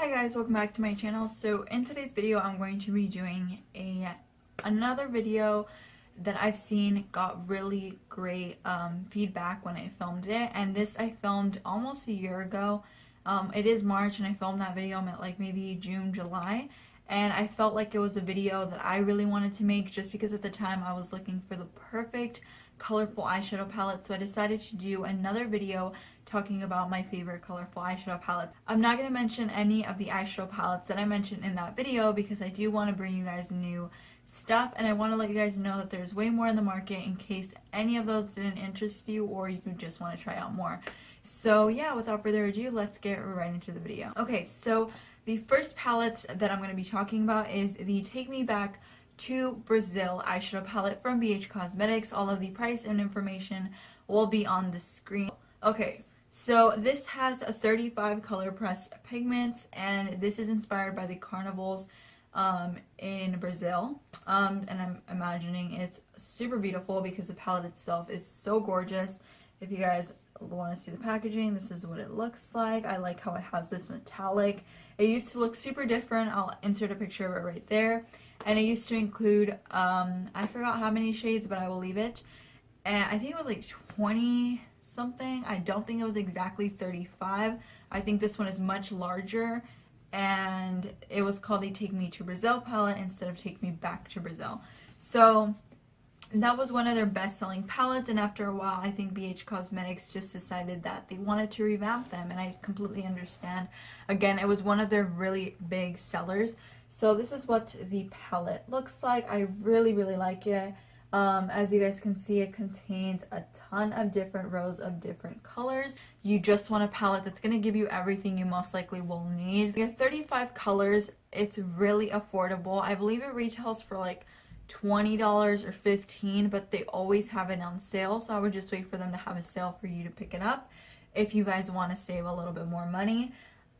Hi guys, welcome back to my channel. So in today's video I'm going to be doing another video that I've seen got really great feedback when I filmed it, and this I filmed almost a year ago. It is March and I filmed that video at like maybe June, July, and I felt like it was a video that I really wanted to make just because at the time I was looking for the perfect colorful eyeshadow palette, so I decided to do another video talking about my favorite colorful eyeshadow palettes. I'm not going to mention any of the eyeshadow palettes that I mentioned in that video because I do want to bring you guys new stuff, and I want to let you guys know that there's way more in the market in case any of those didn't interest you or you just want to try out more. So yeah, without further ado, let's get right into the video. Okay, so the first palette that I'm going to be talking about is the Take Me Back to Brazil eyeshadow palette from BH Cosmetics. All of the price and information will be on the screen. Okay, so this has a 35 color pressed pigments, and this is inspired by the carnivals in Brazil, and I'm imagining it's super beautiful because the palette itself is so gorgeous. If you guys want to see the packaging, this is what it looks like. I like how it has this metallic. It used to look super different. I'll insert a picture of it right there. And it used to include, I forgot how many shades, but I will leave it. And I think it was like 20 something. I don't think it was exactly 35. I think this one is much larger. And it was called the Take Me to Brazil palette instead of Take Me Back to Brazil. So that was one of their best-selling palettes, and after a while I think BH Cosmetics just decided that they wanted to revamp them, and I completely understand. Again, it was one of their really big sellers. So this is what the palette looks like. I really like it. As you guys can see, it contains a ton of different rows of different colors. You just want a palette that's going to give you everything you most likely will need. You have 35 colors. It's really affordable. I believe it retails for like $20 or $15, but they always have it on sale, so I would just wait for them to have a sale for you to pick it up if you guys want to save a little bit more money.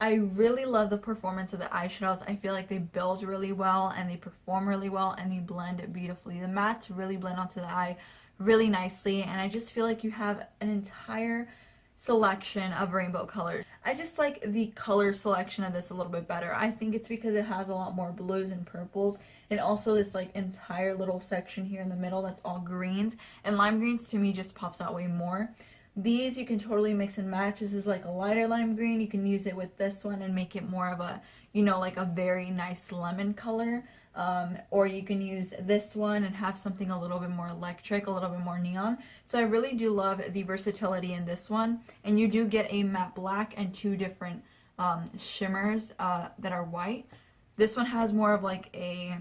I really love the performance of the eyeshadows. I feel like they build really well and they perform really well and they blend beautifully. The mattes really blend onto the eye really nicely, and I just feel like you have an entire selection of rainbow colors. I just like the color selection of this a little bit better. I think it's because it has a lot more blues and purples, and also this like entire little section here in the middle that's all greens, and lime greens to me just pops out way more. These you can totally mix and match. This is like a lighter lime green. You can use it with this one and make it more of a, you know, like a very nice lemon color. Or you can use this one and have something a little bit more electric, a little bit more neon. So I really do love the versatility in this one. And you do get a matte black and two different shimmers that are white. This one has more of like a,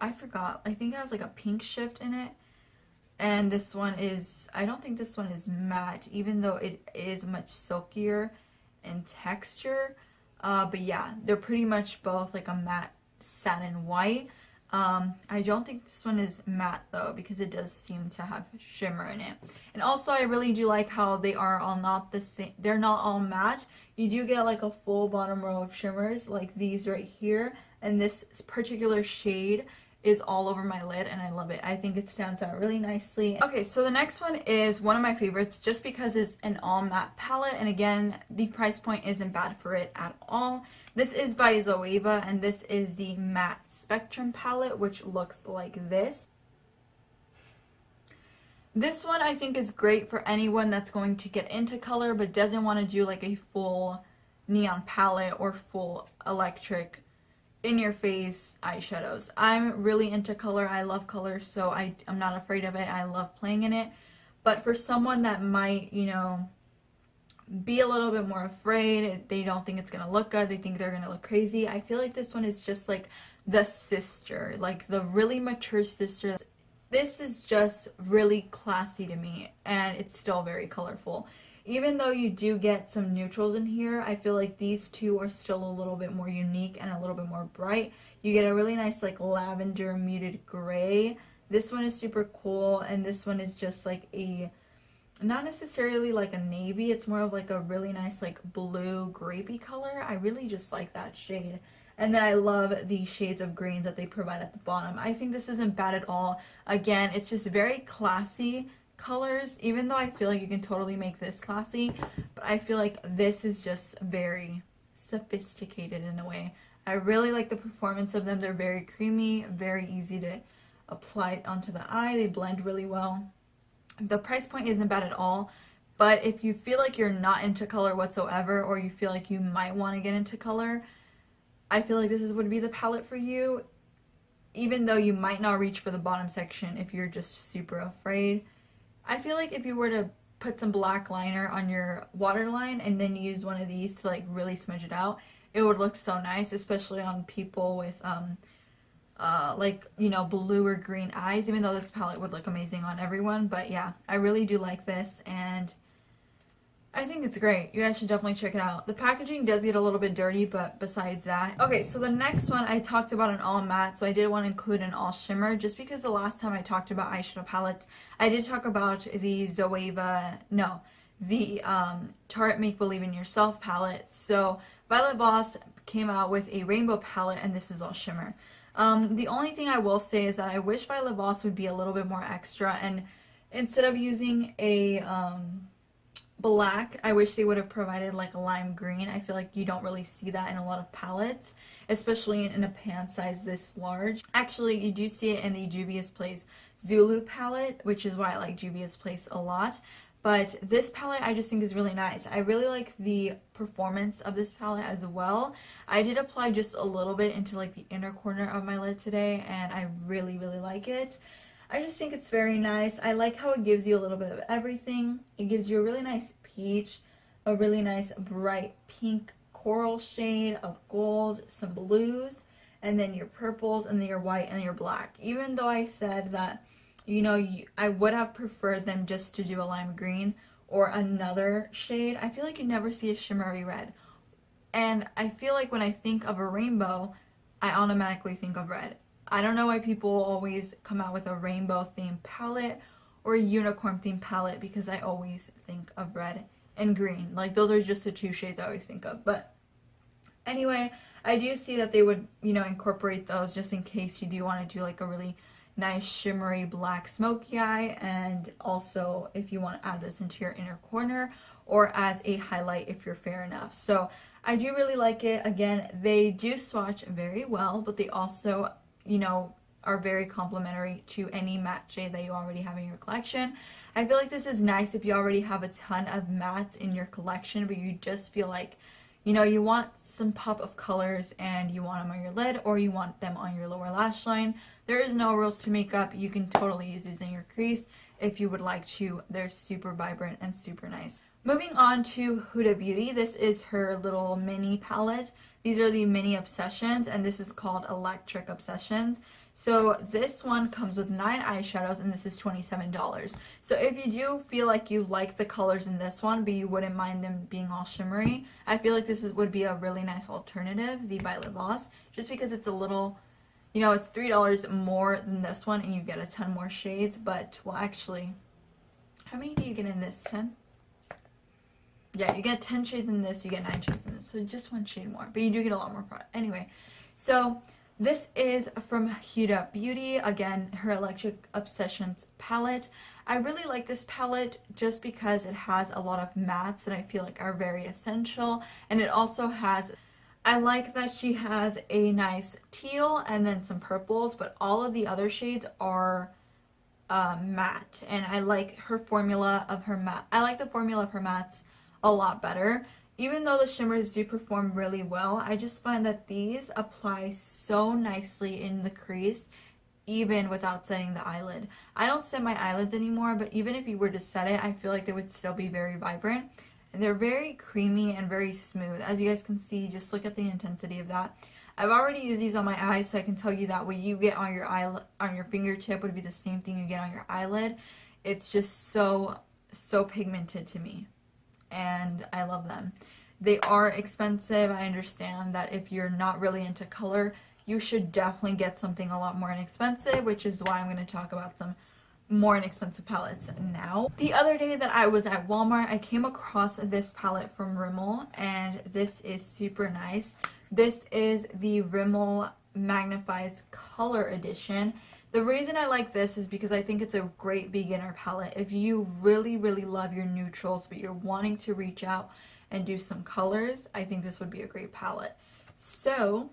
I forgot, I think it has like a pink shift in it. And this one is, I don't think this one is matte, even though it is much silkier in texture. But yeah, they're pretty much both like a matte satin white. I don't think this one is matte though, because it does seem to have shimmer in it. And also I really do like how they are all not the same. They're not all matte. You do get like a full bottom row of shimmers like these right here, and this particular shade is all over my lid and I love it. I think it stands out really nicely. Okay, so the next one is one of my favorites just because it's an all matte palette, and again, the price point isn't bad for it at all. This is by Zoeva, and this is the Matte Spectrum palette, which looks like this. This one I think is great for anyone that's going to get into color but doesn't want to do like a full neon palette or full electric in your face eyeshadows. I'm really into color. I love color, so I'm not afraid of it. I love playing in it. But for someone that might, you know, be a little bit more afraid, they don't think it's gonna look good, they think they're gonna look crazy, I feel like this one is just like the sister, like the really mature sister. This is just really classy to me, and it's still very colorful. Even though you do get some neutrals in here, I feel like these two are still a little bit more unique and a little bit more bright. You get a really nice like lavender muted gray. This one is super cool, and this one is just like a, not necessarily like a navy, it's more of like a really nice like blue grapey color. I really just like that shade. And then I love the shades of greens that they provide at the bottom. I think this isn't bad at all. Again, it's just very classy colors, even though I feel like you can totally make this classy, but I feel like this is just very sophisticated in a way. I really like the performance of them. They're very creamy, very easy to apply onto the eye. They blend really well. The price point isn't bad at all, but if you feel like you're not into color whatsoever, or you feel like you might want to get into color, I feel like would be the palette for you, even though you might not reach for the bottom section if you're just super afraid. I feel like if you were to put some black liner on your waterline and then use one of these to like really smudge it out, it would look so nice, especially on people with like, you know, blue or green eyes, even though this palette would look amazing on everyone. But yeah, I really do like this, and I think it's great. You guys should definitely check it out. The packaging does get a little bit dirty, but besides that. Okay, so the next one, I talked about an all matte, so I did want to include an all shimmer, just because the last time I talked about eyeshadow palettes, I did talk about the Zoeva, no, the Tarte Make Believe in Yourself palette. So Violet Voss came out with a rainbow palette, and this is all shimmer. The only thing I will say is that I wish Violet Voss would be a little bit more extra, and instead of using a black, I wish they would have provided like a lime green. I feel like you don't really see that in a lot of palettes, especially in a pan size this large. Actually, you do see it in the Juvia's Place Zulu palette, which is why I like Juvia's Place a lot. But this palette I just think is really nice. I really like the performance of this palette as well. I did apply just a little bit into like the inner corner of my lid today, and I really, really like it. I just think it's very nice. I like how it gives you a little bit of everything. It gives you a really nice peach, a really nice bright pink coral shade, of gold, some blues, and then your purples, and then your white, and your black. Even though I said that, you know, I would have preferred them just to do a lime green or another shade, I feel like you never see a shimmery red. And I feel like when I think of a rainbow, I automatically think of red. I don't know why people always come out with a rainbow themed palette or a unicorn themed palette, because I always think of red and green. Like, those are just the two shades I always think of. But anyway, I do see that they would, you know, incorporate those just in case you do want to do like a really nice shimmery black smoky eye, and also if you want to add this into your inner corner or as a highlight if you're fair enough. So I do really like it. Again, they do swatch very well, but they also, you know, are very complementary to any matte shade that you already have in your collection. I feel like this is nice if you already have a ton of mattes in your collection, but you just feel like, you know, you want some pop of colors and you want them on your lid, or you want them on your lower lash line. There is no rules to makeup. You can totally use these in your crease if you would like to. They're super vibrant and super nice. Moving on to Huda Beauty. This is her little mini palette. These are the mini obsessions, and this is called Electric Obsessions. So this one comes with 9 eyeshadows, and this is $27. So if you do feel like you like the colors in this one, but you wouldn't mind them being all shimmery, I feel like this would be a really nice alternative, the Violet Voss, just because it's a little, you know, it's $3 more than this one, and you get a ton more shades. But, well, actually, how many do you get in this? 10? Yeah, you get 10 shades in this, you get 9 shades in this, so just 1 shade more, but you do get a lot more product. Anyway, so this is from Huda Beauty, again, her Electric Obsessions palette. I really like this palette just because it has a lot of mattes that I feel like are very essential, and it also has, I like that she has a nice teal and then some purples, but all of the other shades are matte, and I like her formula of her matte. I like the formula of her mattes a lot better. Even though the shimmers do perform really well, I just find that these apply so nicely in the crease, even without setting the eyelid. I don't set my eyelids anymore, but even if you were to set it, I feel like they would still be very vibrant. And they're very creamy and very smooth. As you guys can see, just look at the intensity of that. I've already used these on my eyes, so I can tell you that what you get on your fingertip would be the same thing you get on your eyelid. It's just so pigmented to me, and I love them. They are expensive. I understand that if you're not really into color, you should definitely get something a lot more inexpensive, which is why I'm going to talk about some more inexpensive palettes now. The other day that I was at Walmart, I came across this palette from Rimmel, and this is super nice. This is the Rimmel Magnifeyes Color Edition. The reason I like this is because I think it's a great beginner palette. If you really, really love your neutrals, but you're wanting to reach out and do some colors, I think this would be a great palette. So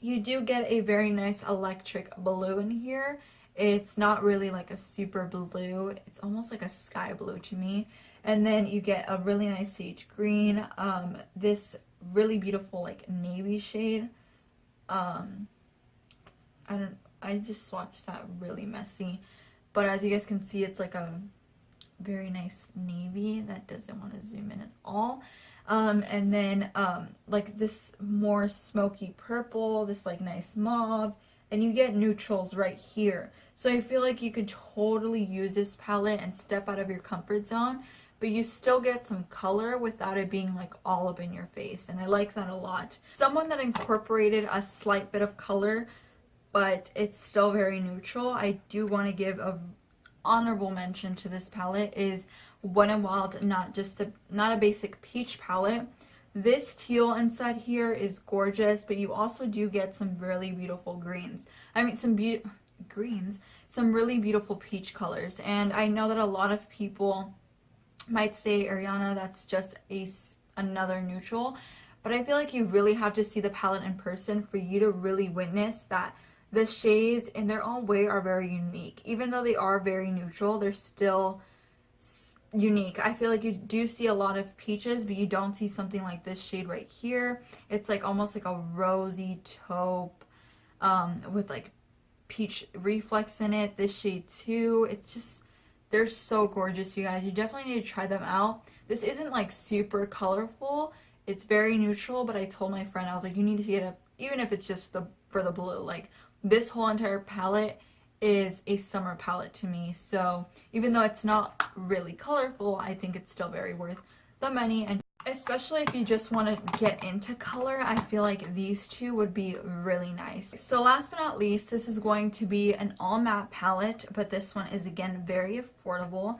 you do get a very nice electric blue in here. It's not really like a super blue, it's almost like a sky blue to me. And then you get a really nice sage green, this really beautiful like navy shade. I just swatched that really messy, but as you guys can see, it's like a very nice navy that doesn't want to zoom in at all. And then like this more smoky purple, this like nice mauve, and you get neutrals right here. So I feel like you could totally use this palette and step out of your comfort zone, but you still get some color without it being like all up in your face, and I like that a lot. Someone that incorporated a slight bit of color, but it's still very neutral, I do want to give a honorable mention to this palette is Wet n Wild, not a basic peach palette. This teal inside here is gorgeous, but you also do get some really beautiful greens. I mean, some really beautiful peach colors. And I know that a lot of people might say, Ariana, that's just another neutral, but I feel like you really have to see the palette in person for you to really witness that the shades in their own way are very unique. Even though they are very neutral, they're still unique. I feel like you do see a lot of peaches, but you don't see something like this shade right here. It's like almost like a rosy taupe with like peach reflex in it. This shade too, it's just, they're so gorgeous, you guys. You definitely need to try them out. This isn't like super colorful, it's very neutral, but I told my friend, I was like, you need to get it, even if it's just for the blue. Like, this whole entire palette is a summer palette to me, so even though it's not really colorful, I think it's still very worth the money. And especially if you just want to get into color, I feel like these two would be really nice. So last but not least, this is going to be an all matte palette, but this one is again very affordable.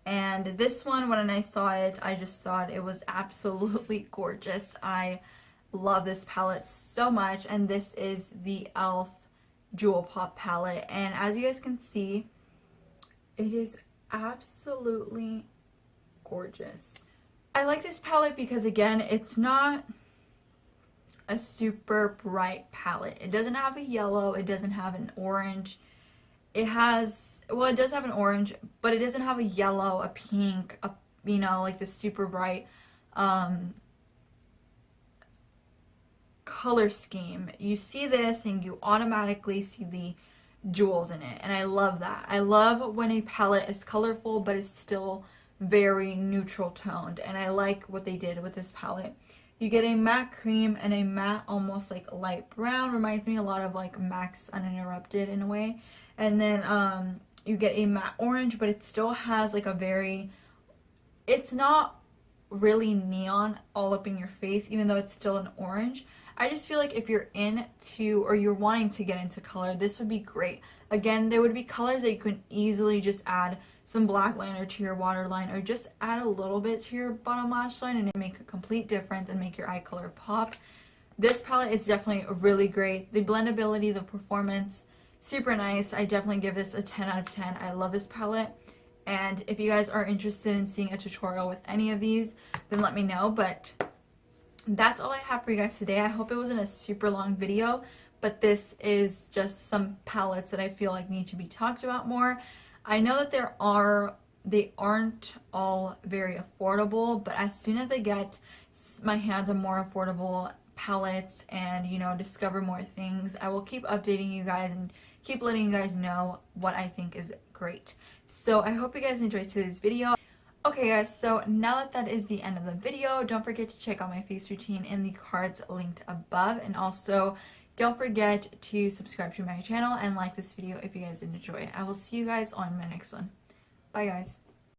And this one, when I saw it, I just thought it was absolutely gorgeous. I love this palette so much, and this is the e.l.f. Jewel Pop palette, and as you guys can see, it is absolutely gorgeous. I like this palette because, again, it's not a super bright palette. It doesn't have a yellow, it doesn't have an orange. It has, well, it does have an orange, but it doesn't have a yellow, a pink, you know, like this super bright color scheme. You see this and you automatically see the jewels in it, and I love that. I love when a palette is colorful but it's still very neutral toned, and I like what they did with this palette. You get a matte cream and a matte almost like light brown, reminds me a lot of like MAC's Uninterrupted in a way, and then you get a matte orange, but it still has like a very, it's not really neon all up in your face, even though it's still an orange. I just feel like if you're into, or you're wanting to get into color, this would be great. Again, there would be colors that you can easily just add some black liner to your waterline, or just add a little bit to your bottom lash line, and it make a complete difference and make your eye color pop. This palette is definitely really great. The blendability, the performance, super nice. I definitely give this a 10 out of 10. I love this palette. And if you guys are interested in seeing a tutorial with any of these, then let me know. But that's all I have for you guys today. I hope it wasn't a super long video, but this is just some palettes that I feel like need to be talked about more. I know that they aren't all very affordable, but as soon as I get my hands on more affordable palettes and, you know, discover more things, I will keep updating you guys and keep letting you guys know what I think is great. So I hope you guys enjoyed today's video. Okay guys, so now that is the end of the video, don't forget to check out my face routine in the cards linked above, and also don't forget to subscribe to my channel and like this video if you guys did enjoy it. I will see you guys on my next one. Bye guys.